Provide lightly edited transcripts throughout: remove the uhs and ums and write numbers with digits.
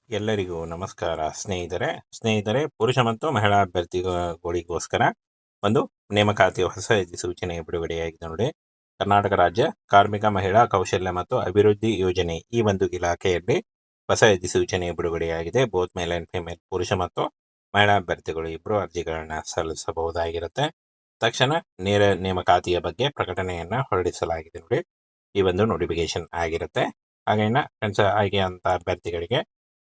ಎಲ್ಲರಿಗೂ ನಮಸ್ಕಾರ ಸ್ನೇಹಿತರೆ ಪುರುಷ ಮತ್ತು ಮಹಿಳಾ ಅಭ್ಯರ್ಥಿಗಳಿಗೋಸ್ಕರ ಒಂದು ನೇಮಕಾತಿಯ ಹೊಸ ಅಧಿಸೂಚನೆ ಬಿಡುಗಡೆಯಾಗಿದೆ ನೋಡಿ. ಕರ್ನಾಟಕ ರಾಜ್ಯ ಕಾರ್ಮಿಕ ಮಹಿಳಾ ಕೌಶಲ್ಯ ಮತ್ತು ಅಭಿವೃದ್ಧಿ ಯೋಜನೆ ಈ ಒಂದು ಇಲಾಖೆಯಲ್ಲಿ ಹೊಸ ಅಧಿಸೂಚನೆ ಬಿಡುಗಡೆಯಾಗಿದೆ. ಬೋತ್ ಮೇಲ್ ಅಂಡ್ ಫಿಮೇಲ್ ಪುರುಷ ಮತ್ತು ಮಹಿಳಾ ಅಭ್ಯರ್ಥಿಗಳು ಇಬ್ಬರು ಅರ್ಜಿಗಳನ್ನ ಸಲ್ಲಿಸಬಹುದಾಗಿರುತ್ತೆ. ತಕ್ಷಣ ನೇರ ನೇಮಕಾತಿಯ ಬಗ್ಗೆ ಪ್ರಕಟಣೆಯನ್ನ ಹೊರಡಿಸಲಾಗಿದೆ ನೋಡಿ. ಈ ಒಂದು ನೋಟಿಫಿಕೇಶನ್ ಆಗಿರುತ್ತೆ. ಹಾಗೇನ ಫ್ರೆಂಡ್ಸ್, ಆಯ್ಕೆಯಾದಂಥ ಅಭ್ಯರ್ಥಿಗಳಿಗೆ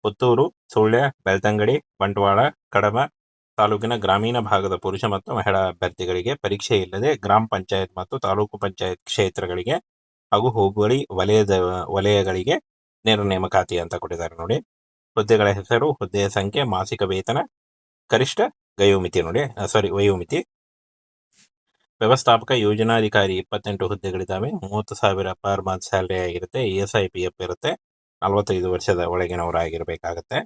ಪುತ್ತೂರು, ಸುಳ್ಯ, ಬೆಳ್ತಂಗಡಿ, ಬಂಟ್ವಾಳ, ಕಡಬ ತಾಲೂಕಿನ ಗ್ರಾಮೀಣ ಭಾಗದ ಪುರುಷ ಮತ್ತು ಮಹಿಳಾ ಅಭ್ಯರ್ಥಿಗಳಿಗೆ ಪರೀಕ್ಷೆ ಇಲ್ಲದೆ ಗ್ರಾಮ ಪಂಚಾಯತ್ ಮತ್ತು ತಾಲೂಕು ಪಂಚಾಯತ್ ಕ್ಷೇತ್ರಗಳಿಗೆ ಹಾಗೂ ಹೋಬಳಿ ವಲಯಗಳಿಗೆ ನೇರ ನೇಮಕಾತಿ ಅಂತ ಕೊಟ್ಟಿದ್ದಾರೆ ನೋಡಿ. ಹುದ್ದೆಗಳ ಹೆಸರು, ಹುದ್ದೆಯ ಸಂಖ್ಯೆ, ಮಾಸಿಕ ವೇತನ, ಗರಿಷ್ಠ ವಯೋಮಿತಿ. ವ್ಯವಸ್ಥಾಪಕ ಯೋಜನಾಧಿಕಾರಿ 28 ಹುದ್ದೆಗಳಿದ್ದಾವೆ. 30,000 ಪರ್ ಮಂತ್ ಸ್ಯಾಲರಿ ಆಗಿರುತ್ತೆ. ESI-PF ಇರುತ್ತೆ. 45 ವರ್ಷದ ಒಳಗಿನವರಾಗಿರಬೇಕಾಗತ್ತೆ.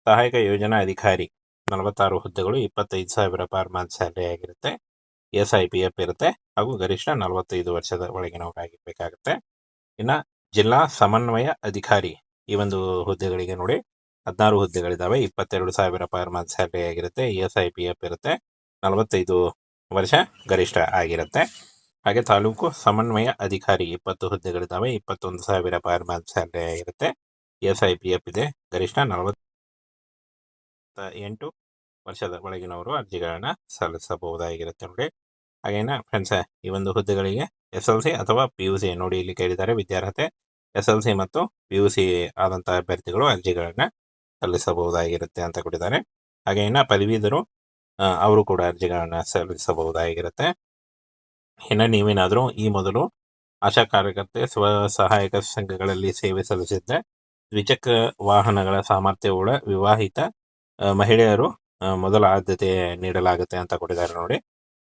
ಸಹಾಯಕ ಯೋಜನಾ ಅಧಿಕಾರಿ 46 ಹುದ್ದೆಗಳು, 25,000 ಪರ್ ಮಂತ್ ಸ್ಯಾಲರಿ ಆಗಿರುತ್ತೆ. ESI-PF ಇರುತ್ತೆ ಹಾಗೂ ಗರಿಷ್ಠ 45 ವರ್ಷದ ಒಳಗಿನವರಾಗಿರ್ಬೇಕಾಗತ್ತೆ. ಇನ್ನು ಜಿಲ್ಲಾ ಸಮನ್ವಯ ಅಧಿಕಾರಿ ಈ ಒಂದು ಹುದ್ದೆಗಳಿಗೆ ನೋಡಿ 16 ಹುದ್ದೆಗಳಿದ್ದಾವೆ. 22,000 ಪರ್ ಮಂತ್ ಸ್ಯಾಲರಿ ಆಗಿರುತ್ತೆ. ESI-PF ಇರುತ್ತೆ. 45 ವರ್ಷ ಗರಿಷ್ಠ ಆಗಿರುತ್ತೆ. ಹಾಗೆ ತಾಲೂಕು ಸಮನ್ವಯ ಅಧಿಕಾರಿ 20 ಹುದ್ದೆಗಳಿದ್ದಾವೆ. 21,000 ಪರ್ ಮಂತ್ ಸ್ಯಾಲರಿ ಆಗಿರುತ್ತೆ. ESI-PF ಇದೆ. ಗರಿಷ್ಠ 48 ವರ್ಷದ ಒಳಗಿನವರು ಅರ್ಜಿಗಳನ್ನ ಸಲ್ಲಿಸಬಹುದಾಗಿರುತ್ತೆ ನೋಡಿ. ಹಾಗೇನ ಫ್ರೆಂಡ್ಸ್, ಈ ಒಂದು ಹುದ್ದೆಗಳಿಗೆ SLC ಅಥವಾ PUC ನೋಡಿ ಇಲ್ಲಿ ಕೇಳಿದ್ದಾರೆ. ವಿದ್ಯಾರ್ಹತೆ SLC ಮತ್ತು PUC ಆದಂತಹ ಅಭ್ಯರ್ಥಿಗಳು ಅರ್ಜಿಗಳನ್ನ ಸಲ್ಲಿಸಬಹುದಾಗಿರುತ್ತೆ ಅಂತ ಕೊಟ್ಟಿದ್ದಾರೆ. ಹಾಗೇನ ಪದವೀಧರು ಅವರು ಕೂಡ ಅರ್ಜಿಗಳನ್ನ ಸಲ್ಲಿಸಬಹುದಾಗಿರುತ್ತೆ. ಇನ್ನು ನೀವೇನಾದರೂ ಈ ಮೊದಲು ಆಶಾ ಕಾರ್ಯಕರ್ತೆ, ಸ್ವಸಹಾಯಕ ಸಂಘಗಳಲ್ಲಿ ಸೇವೆ ಸಲ್ಲಿಸಿದ್ದೆ, ದ್ವಿಚಕ್ರ ವಾಹನಗಳ ಸಾಮರ್ಥ್ಯವುಳ್ಳ ವಿವಾಹಿತ ಮಹಿಳೆಯರು ಮೊದಲ ಆದ್ಯತೆ ನೀಡಲಾಗುತ್ತೆ ಅಂತ ಕೊಟ್ಟಿದ್ದಾರೆ ನೋಡಿ.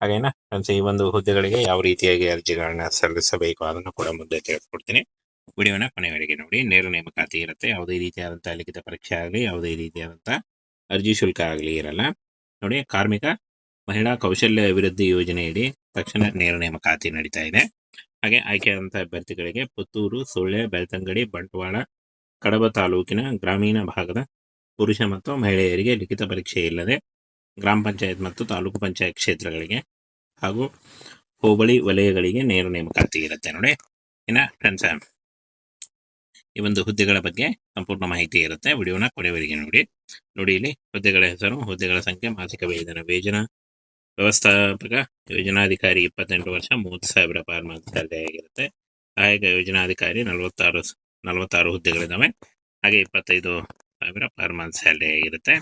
ಹಾಗೇನ ಫ್ರೆಂಡ್ಸ್, ಈ ಒಂದು ಹುದ್ದೆಗಳಿಗೆ ಯಾವ ರೀತಿಯಾಗಿ ಅರ್ಜಿಗಳನ್ನ ಸಲ್ಲಿಸಬೇಕು ಅದನ್ನು ಕೂಡ ಮುಂದೆ ತಿಳಿಸ್ಕೊಡ್ತೀನಿ. ವಿಡಿಯೋನ ಕೊನೆಯವರೆಗೆ ನೋಡಿ. ನೇರ ನೇಮಕಾತಿ ಇರುತ್ತೆ. ಯಾವುದೇ ರೀತಿಯಾದಂತಹ ಲಿಖಿತ ಪರೀಕ್ಷೆ ಆಗಲಿ, ಯಾವುದೇ ರೀತಿಯಾದಂತಹ ಅರ್ಜಿ ಶುಲ್ಕ ಆಗಲಿ ಇರಲ್ಲ ನೋಡಿ. ಕಾರ್ಮಿಕ ಮಹಿಳಾ ಕೌಶಲ್ಯ ಅಭಿವೃದ್ಧಿ ಯೋಜನೆಯಡಿ ತಕ್ಷಣ ನೇರ ನೇಮಕಾತಿ ನಡೀತಾ ಇದೆ. ಹಾಗೆ ಆಯ್ಕೆಯಾದಂತಹ ಅಭ್ಯರ್ಥಿಗಳಿಗೆ ಪುತ್ತೂರು, ಸುಳ್ಯ, ಬೆಳ್ತಂಗಡಿ, ಬಂಟ್ವಾಳ, ಕಡಬ ತಾಲೂಕಿನ ಗ್ರಾಮೀಣ ಭಾಗದ ಪುರುಷ ಮತ್ತು ಮಹಿಳೆಯರಿಗೆ ಲಿಖಿತ ಪರೀಕ್ಷೆ ಇಲ್ಲದೆ ಗ್ರಾಮ ಪಂಚಾಯತ್ ಮತ್ತು ತಾಲೂಕು ಪಂಚಾಯತ್ ಕ್ಷೇತ್ರಗಳಿಗೆ ಹಾಗೂ ಹೋಬಳಿ ವಲಯಗಳಿಗೆ ನೇರ ನೇಮಕಾತಿ ಇರುತ್ತೆ ನೋಡಿ. ಇನ್ನು ಫ್ರೆಂಡ್ಸ್, ಈ ಒಂದು ಹುದ್ದೆಗಳ ಬಗ್ಗೆ ಸಂಪೂರ್ಣ ಮಾಹಿತಿ ಇರುತ್ತೆ. ವಿಡಿಯೋನ ಕೊನೆಯವರೆಗೆ ನೋಡಿ. ಇಲ್ಲಿ ಹುದ್ದೆಗಳ ಹೆಸರು, ಹುದ್ದೆಗಳ ಸಂಖ್ಯೆ, ಮಾಸಿಕ ವೇತನ, ವ್ಯವಸ್ಥಾಪಕ ಯೋಜನಾಧಿಕಾರಿ 28 ವರ್ಷ, 30,000 ಪರ್ ಮಂತ್ ಸ್ಯಾಲರಿ ಆಗಿರುತ್ತೆ. ಸಹಾಯಕ ಯೋಜನಾಧಿಕಾರಿ 46 ಹುದ್ದೆಗಳಿದ್ದಾವೆ. ಹಾಗೆ 25,000 ಪರ್ ಮಂತ್ ಸ್ಯಾಲರಿ ಆಗಿರುತ್ತೆ.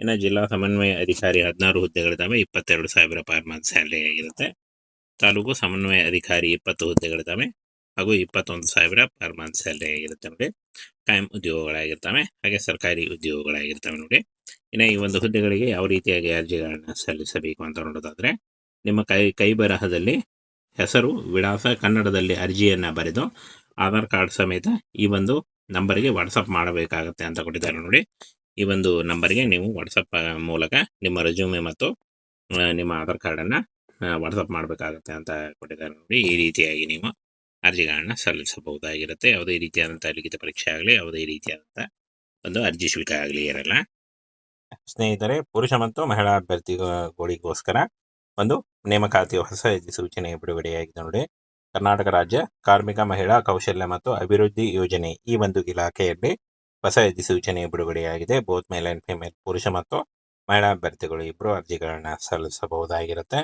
ಇನ್ನು ಜಿಲ್ಲಾ ಸಮನ್ವಯ ಅಧಿಕಾರಿ 16 ಹುದ್ದೆಗಳಿದ್ದಾವೆ. 22,000 ಪರ್ ಮಂತ್ ಸ್ಯಾಲರಿ ಆಗಿರುತ್ತೆ. ತಾಲೂಕು ಸಮನ್ವಯ ಅಧಿಕಾರಿ 20 ಹುದ್ದೆಗಳಿದ್ದಾವೆ ಹಾಗೂ 21,000 ಪರ್ ಮಂತ್ ಸ್ಯಾಲರಿ ಆಗಿರುತ್ತೆ ನೋಡಿ. ಕಾಯಂ ಉದ್ಯೋಗಗಳಾಗಿರ್ತವೆ, ಹಾಗೆ ಸರ್ಕಾರಿ ಉದ್ಯೋಗಗಳಾಗಿರ್ತವೆ ನೋಡಿ. ಇನ್ನು ಈ ಒಂದು ಹುದ್ದೆಗಳಿಗೆ ಯಾವ ರೀತಿಯಾಗಿ ಅರ್ಜಿಗಳನ್ನ ಸಲ್ಲಿಸಬೇಕು ಅಂತ ನೋಡೋದಾದ್ರೆ, ನಿಮ್ಮ ಕೈ ಬರಹದಲ್ಲಿ ಹೆಸರು, ವಿಳಾಸ, ಕನ್ನಡದಲ್ಲಿ ಅರ್ಜಿಯನ್ನ ಬರೆದು ಆಧಾರ್ ಕಾರ್ಡ್ ಸಮೇತ ಈ ಒಂದು ನಂಬರ್ಗೆ ವಾಟ್ಸಪ್ ಮಾಡಬೇಕಾಗತ್ತೆ ಅಂತ ಕೊಟ್ಟಿದ್ದಾರೆ ನೋಡಿ. ಈ ಒಂದು ನಂಬರ್ಗೆ ನೀವು ವಾಟ್ಸಪ್ ಮೂಲಕ ನಿಮ್ಮ ರೆಸ್ಯೂಮೆ ಮತ್ತು ನಿಮ್ಮ ಆಧಾರ್ ಕಾರ್ಡನ್ನು ವಾಟ್ಸಪ್ ಮಾಡಬೇಕಾಗತ್ತೆ ಅಂತ ಕೊಟ್ಟಿದ್ದಾರೆ ನೋಡಿ. ಈ ರೀತಿಯಾಗಿ ನೀವು ಅರ್ಜಿಗಳನ್ನ ಸಲ್ಲಿಸಬಹುದಾಗಿರುತ್ತೆ. ಯಾವುದೇ ರೀತಿಯಾದಂಥ ಲಿಖಿತ ಪರೀಕ್ಷೆ ಆಗಲಿ, ಯಾವುದೇ ರೀತಿಯಾದಂಥ ಒಂದು ಅರ್ಜಿ ಶುಲ್ಕ ಆಗಲಿ ಇರಲ್ಲ. ಸ್ನೇಹಿತರೆ, ಪುರುಷ ಮತ್ತು ಮಹಿಳಾ ಅಭ್ಯರ್ಥಿಗಳಿಗೋಸ್ಕರ ಒಂದು ನೇಮಕಾತಿಯ ಹೊಸ ಅಧಿಸೂಚನೆ ಬಿಡುಗಡೆಯಾಗಿದೆ ನೋಡಿ. ಕರ್ನಾಟಕ ರಾಜ್ಯ ಕಾರ್ಮಿಕ ಮಹಿಳಾ ಕೌಶಲ್ಯ ಮತ್ತು ಅಭಿವೃದ್ಧಿ ಯೋಜನೆ ಈ ಒಂದು ಇಲಾಖೆಯಲ್ಲಿ ಹೊಸ ಅಧಿಸೂಚನೆ ಬಿಡುಗಡೆಯಾಗಿದೆ. ಬೋತ್ ಮೇಲ್ ಅಂಡ್ ಫಿಮೇಲ್ ಪುರುಷ ಮತ್ತು ಮಹಿಳಾ ಅಭ್ಯರ್ಥಿಗಳು ಇಬ್ಬರು ಅರ್ಜಿಗಳನ್ನ ಸಲ್ಲಿಸಬಹುದಾಗಿರುತ್ತೆ.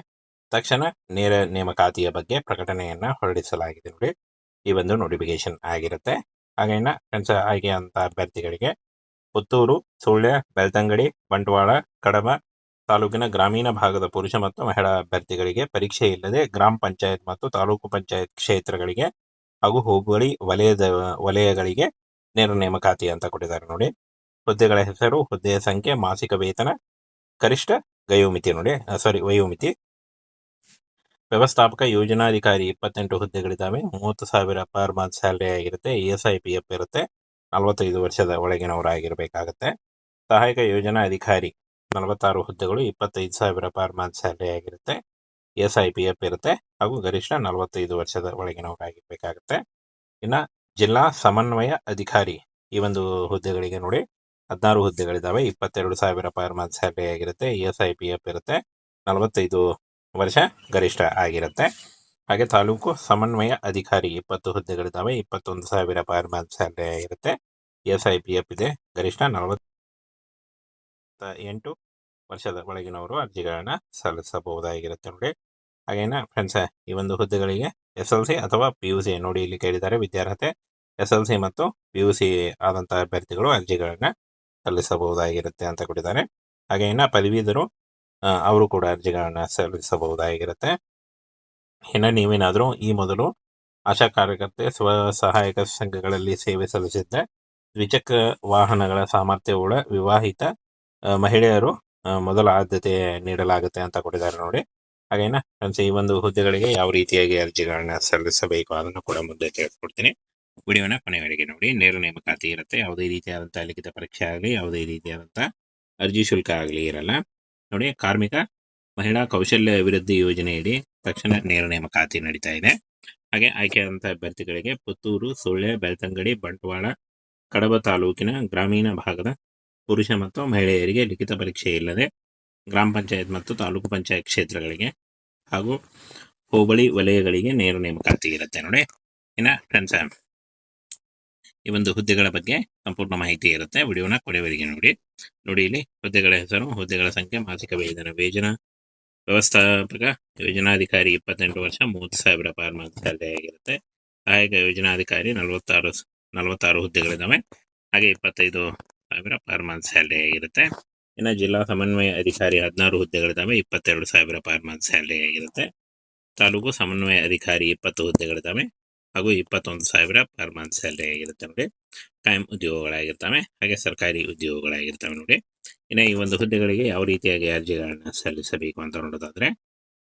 ತಕ್ಷಣ ನೇರ ನೇಮಕಾತಿಯ ಬಗ್ಗೆ ಪ್ರಕಟಣೆಯನ್ನ ಹೊರಡಿಸಲಾಗಿದೆ ನೋಡಿ. ಈ ಒಂದು ನೋಟಿಫಿಕೇಶನ್ ಆಗಿರುತ್ತೆ. ಹಾಗೇನ ಫ್ರೆಂಡ್ಸ್, ಆಯ್ಕೆಯಾದಂಥ ಅಭ್ಯರ್ಥಿಗಳಿಗೆ ಪುತ್ತೂರು, ಸುಳ್ಯ, ಬೆಳ್ತಂಗಡಿ, ಬಂಟ್ವಾಳ, ಕಡಬ ತಾಲೂಕಿನ ಗ್ರಾಮೀಣ ಭಾಗದ ಪುರುಷ ಮತ್ತು ಮಹಿಳಾ ಅಭ್ಯರ್ಥಿಗಳಿಗೆ ಪರೀಕ್ಷೆ ಇಲ್ಲದೆ ಗ್ರಾಮ ಪಂಚಾಯತ್ ಮತ್ತು ತಾಲೂಕು ಪಂಚಾಯತ್ ಕ್ಷೇತ್ರಗಳಿಗೆ ಹಾಗೂ ಹೋಬಳಿ ವಲಯಗಳಿಗೆ ನೇರ ನೇಮಕಾತಿ ಅಂತ ಕೊಟ್ಟಿದ್ದಾರೆ ನೋಡಿ. ಹುದ್ದೆಗಳ ಹೆಸರು, ಹುದ್ದೆಯ ಸಂಖ್ಯೆ, ಮಾಸಿಕ ವೇತನ, ಗರಿಷ್ಠ ವಯೋಮಿತಿ. ವ್ಯವಸ್ಥಾಪಕ ಯೋಜನಾಧಿಕಾರಿ 28 ಹುದ್ದೆಗಳಿದ್ದಾವೆ. 30,000 ಪರ್ ಮಂತ್ ಸ್ಯಾಲರಿ ಆಗಿರುತ್ತೆ. ESI-PF ಇರುತ್ತೆ. 45 ವರ್ಷದ ಒಳಗಿನವರಾಗಿರಬೇಕಾಗತ್ತೆ. ಸಹಾಯಕ ಯೋಜನಾ ಅಧಿಕಾರಿ 46 ಹುದ್ದೆಗಳು, 25,000 ಪರ್ ಮಂತ್ ಸ್ಯಾಲರಿ ಆಗಿರುತ್ತೆ. ESI-PF ಇರುತ್ತೆ ಹಾಗೂ ಗರಿಷ್ಠ 45 ವರ್ಷದ ಒಳಗಿನವರಾಗಿರಬೇಕಾಗತ್ತೆ. ಇನ್ನು ಜಿಲ್ಲಾ ಸಮನ್ವಯ ಅಧಿಕಾರಿ ಈ ಒಂದು ಹುದ್ದೆಗಳಿಗೆ ನೋಡಿ 16 ಹುದ್ದೆಗಳಿದ್ದಾವೆ. 22,000 ಪರ್ ಮಂತ್ ಸ್ಯಾಲರಿ ಆಗಿರುತ್ತೆ. ESI PF ಇರುತ್ತೆ. 45 ವರ್ಷ ಗರಿಷ್ಠ ಆಗಿರುತ್ತೆ. ಹಾಗೆ ತಾಲೂಕು ಸಮನ್ವಯ ಅಧಿಕಾರಿ 20 ಹುದ್ದೆಗಳಿದ್ದಾವೆ. 21,000 ಪರ್ ಮಂತ್ ಸ್ಯಾಲರಿ ಆಗಿರುತ್ತೆ. ESI PF ಇದೆ. ಗರಿಷ್ಠ 48 ವರ್ಷದ ಒಳಗಿನವರು ಅರ್ಜಿಗಳನ್ನ ಸಲ್ಲಿಸಬಹುದಾಗಿರುತ್ತೆ ನೋಡಿ. ಹಾಗೇನ ಫ್ರೆಂಡ್ಸ್, ಈ ಒಂದು ಹುದ್ದೆಗಳಿಗೆ SLC ಅಥವಾ PUC ನೋಡಿ ಇಲ್ಲಿ ಕೇಳಿದ್ದಾರೆ. ವಿದ್ಯಾರ್ಹತೆ SLC ಮತ್ತು PUC ಆದಂತಹ ಅಭ್ಯರ್ಥಿಗಳು ಅರ್ಜಿಗಳನ್ನ ಸಲ್ಲಿಸಬಹುದಾಗಿರುತ್ತೆ ಅಂತ ಕೊಟ್ಟಿದ್ದಾರೆ. ಹಾಗೆ ಇನ್ನು ಪದವೀಧರು ಅವರು ಕೂಡ ಅರ್ಜಿಗಳನ್ನ ಸಲ್ಲಿಸಬಹುದಾಗಿರುತ್ತೆ. ಇನ್ನು ನೀವೇನಾದರೂ ಈ ಮೊದಲು ಆಶಾ ಕಾರ್ಯಕರ್ತೆ ಸ್ವಸಹಾಯಕ ಸಂಘಗಳಲ್ಲಿ ಸೇವೆ ಸಲ್ಲಿಸಿದ್ದೆ, ದ್ವಿಚಕ್ರ ವಾಹನಗಳ ಸಾಮರ್ಥ್ಯವುಳ್ಳ ವಿವಾಹಿತ ಮಹಿಳೆಯರು ಮೊದಲ ಆದ್ಯತೆ ನೀಡಲಾಗುತ್ತೆ ಅಂತ ಕೊಟ್ಟಿದ್ದಾರೆ ನೋಡಿ. ಹಾಗೇನ ಫ್ರೆಂಡ್ಸ್, ಈ ಒಂದು ಹುದ್ದೆಗಳಿಗೆ ಯಾವ ರೀತಿಯಾಗಿ ಅರ್ಜಿಗಳನ್ನ ಸಲ್ಲಿಸಬೇಕು ಅದನ್ನು ಕೂಡ ಮುಂದೆ ತಿಳಿಸ್ಕೊಡ್ತೀನಿ. ವಿಡಿಯೋನ ಕೊನೆಯವರೆಗೆ ನೋಡಿ. ನೇರ ನೇಮಕಾತಿ ಇರುತ್ತೆ. ಯಾವುದೇ ರೀತಿಯಾದಂಥ ಲಿಖಿತ ಪರೀಕ್ಷೆ ಆಗಲಿ, ಯಾವುದೇ ರೀತಿಯಾದಂಥ ಅರ್ಜಿ ಶುಲ್ಕ ಆಗಲಿ ಇರಲ್ಲ ನೋಡಿ. ಕಾರ್ಮಿಕ ಮಹಿಳಾ ಕೌಶಲ್ಯ ಅಭಿವೃದ್ಧಿ ಯೋಜನೆಯಡಿ ತಕ್ಷಣ ನೇರ ನೇಮಕಾತಿ ನಡೀತಾ ಇದೆ. ಹಾಗೆ ಆಯ್ಕೆಯಾದಂಥ ಅಭ್ಯರ್ಥಿಗಳಿಗೆ ಪುತ್ತೂರು, ಸುಳ್ಯ, ಬೆಳ್ತಂಗಡಿ, ಬಂಟ್ವಾಳ, ಕಡಬ ತಾಲೂಕಿನ ಗ್ರಾಮೀಣ ಭಾಗದ ಪುರುಷ ಮತ್ತು ಮಹಿಳೆಯರಿಗೆ ಲಿಖಿತ ಪರೀಕ್ಷೆ ಇಲ್ಲದೆ ಗ್ರಾಮ ಪಂಚಾಯತ್ ಮತ್ತು ತಾಲೂಕು ಪಂಚಾಯತ್ ಕ್ಷೇತ್ರಗಳಿಗೆ ಹಾಗೂ ಹೋಬಳಿ ವಲಯಗಳಿಗೆ ನೇರ ನೇಮಕಾತಿ ಇರುತ್ತೆ ನೋಡಿ. ಇನ್ನು ಫ್ರೆಂಡ್ಸ್, ಈ ಒಂದು ಹುದ್ದೆಗಳ ಬಗ್ಗೆ ಸಂಪೂರ್ಣ ಮಾಹಿತಿ ಇರುತ್ತೆ. ವಿಡಿಯೋನ ಕೊನೆಯವರೆಗೆ ನೋಡಿ. ಇಲ್ಲಿ ಹುದ್ದೆಗಳ ಹೆಸರು, ಹುದ್ದೆಗಳ ಸಂಖ್ಯೆ, ಮಾಸಿಕ ವೇತನ ವ್ಯವಸ್ಥಾಪಕ ಯೋಜನಾಧಿಕಾರಿ 28 ವರ್ಷ 30,000 ಪರ್ ಮಂತ್ ಸ್ಯಾಲರಿ ಆಗಿರುತ್ತೆ. ಸಹಾಯಕ ಯೋಜನಾಧಿಕಾರಿ 46 ಹುದ್ದೆಗಳಿದ್ದಾವೆ. ಹಾಗೆ 25,000 ಪರ್ ಮಂತ್ ಸ್ಯಾಲರಿ ಆಗಿರುತ್ತೆ. ಇನ್ನು ಜಿಲ್ಲಾ ಸಮನ್ವಯ ಅಧಿಕಾರಿ 16 ಹುದ್ದೆಗಳಿದ್ದಾವೆ. 22,000 ಪರ್ ಮಂತ್ ಸ್ಯಾಲರಿ ಆಗಿರುತ್ತೆ. ತಾಲೂಕು ಸಮನ್ವಯ ಅಧಿಕಾರಿ 20 ಹುದ್ದೆಗಳಿದ್ದಾವೆ ಹಾಗೂ 21,000 ಪರ್ ಮಂತ್ ಸ್ಯಾಲರಿ ಆಗಿರುತ್ತೆ ನೋಡಿ. ಕಾಯಂ ಉದ್ಯೋಗಗಳಾಗಿರ್ತವೆ, ಹಾಗೆ ಸರ್ಕಾರಿ ಉದ್ಯೋಗಗಳಾಗಿರ್ತವೆ ನೋಡಿ. ಇನ್ನು ಈ ಒಂದು ಹುದ್ದೆಗಳಿಗೆ ಯಾವ ರೀತಿಯಾಗಿ ಅರ್ಜಿಗಳನ್ನು ಸಲ್ಲಿಸಬೇಕು ಅಂತ ನೋಡೋದಾದ್ರೆ,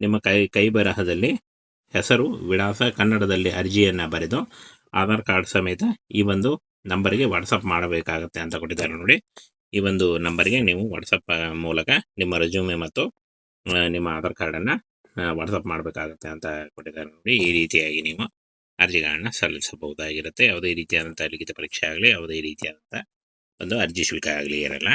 ನಿಮ್ಮ ಕೈ ಬರಹದಲ್ಲಿ ಹೆಸರು, ವಿಳಾಸ, ಕನ್ನಡದಲ್ಲಿ ಅರ್ಜಿಯನ್ನು ಬರೆದು ಆಧಾರ್ ಕಾರ್ಡ್ ಸಮೇತ ಈ ಒಂದು ನಂಬರ್ಗೆ ವಾಟ್ಸಪ್ ಮಾಡಬೇಕಾಗತ್ತೆ ಅಂತ ಕೊಟ್ಟಿದ್ದಾರೆ ನೋಡಿ. ಈ ಒಂದು ನಂಬರ್ಗೆ ನೀವು ವಾಟ್ಸಪ್ ಮೂಲಕ ನಿಮ್ಮ ರೆಸ್ಯೂಮೆ ಮತ್ತು ನಿಮ್ಮ ಆಧಾರ್ ಕಾರ್ಡನ್ನು ವಾಟ್ಸಪ್ ಮಾಡಬೇಕಾಗತ್ತೆ ಅಂತ ಕೊಟ್ಟಿದ್ದಾರೆ ನೋಡಿ. ಈ ರೀತಿಯಾಗಿ ನೀವು ಅರ್ಜಿಗಳನ್ನ ಸಲ್ಲಿಸಬಹುದಾಗಿರುತ್ತೆ. ಯಾವುದೇ ರೀತಿಯಾದಂಥ ಲಿಖಿತ ಪರೀಕ್ಷೆ ಆಗಲಿ, ಯಾವುದೇ ರೀತಿಯಾದಂಥ ಒಂದು ಅರ್ಜಿ ಶುಲ್ಕ ಆಗಲಿ ಇರಲ್ಲ.